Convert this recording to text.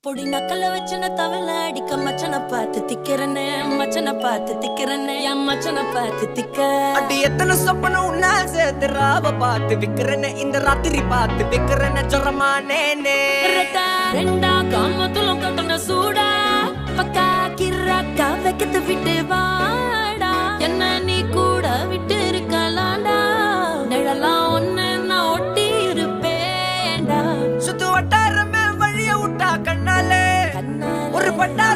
பொடி நக்கல வச்சன தவள அடிக்க மச்சன பார்த்து திக்கிறனே மச்சன பார்த்து திக்கிறனே என் மச்சன பார்த்து திக்க அடி எத்தனை சொப்பன உன்னா சேர்த்து ராவ பார்த்து விக்கிறனே இந்த ராத்திரி பார்த்து விக்கிறனே ஜொரமானே ரெண்டா காமத்துலம் கட்டண சூடா பக்கா கிராக்கா வைக்கத்து விட்டு வாடா என்ன நீ கூட விட்டு இருக்கலாண்டா நிழலாம் ஒன்னு நான் ஒட்டி இருப்பேன்டா சுத்து வட்டாரமே வழிய விட்டா கண்ணாலே ஒரு பட்டா